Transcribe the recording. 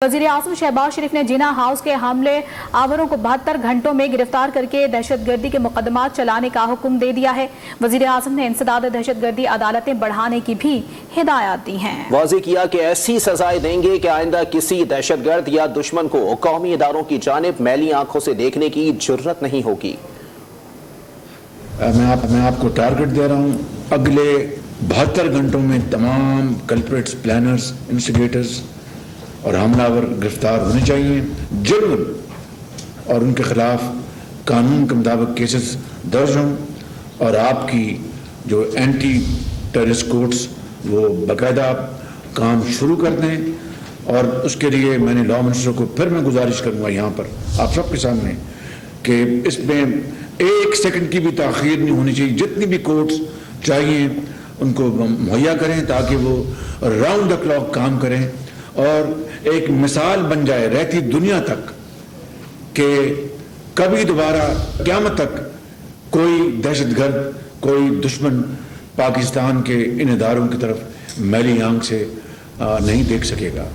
वज़ीर आज़म शहबाज शरीफ ने जिना हाउस के हमले आवरों को 72 घंटों में गिरफ्तार करके दहशतगर्दी के मुकदमात चलाने का हुक्म दे दिया है। वज़ीर आज़म ने इंसदाद दहशतगर्दी अदालतें बढ़ाने की भी हिदायत दी हैं। वाज़ेह किया कि ऐसी सजाएं देंगे कि आइंदा किसी दहशतगर्द या दुश्मन को कौमी इदारों की जानिब मैली आंखों से देखने की जुर्रत नहीं होगी। मैं आपको टारगेट दे रहा हूँ, अगले 72 घंटों में तमाम कल्प्रिट्स, प्लानर्स, इंस्टिगेटर्स और हमलावर गिरफ्तार होने चाहिए। जुर्म और उनके खिलाफ कानून के मुताबिक केसेस दर्ज हों और आपकी जो एंटी टेररिस्ट कोर्ट्स वो बाकायदा काम शुरू कर दें। और उसके लिए मैंने लॉ मिनिस्टर को फिर मैं गुजारिश करूँगा यहाँ पर आप सबके सामने कि इसमें एक सेकंड की भी ताख़ीर नहीं होनी चाहिए। जितनी भी कोर्ट्स चाहिए उनको मुहैया करें ताकि वो राउंड द क्लॉक काम करें और एक मिसाल बन जाए रहती दुनिया तक कि कभी दोबारा क़यामत तक कोई दहशतगर्द, कोई दुश्मन पाकिस्तान के इन इदारों की तरफ मैली आंख से नहीं देख सकेगा।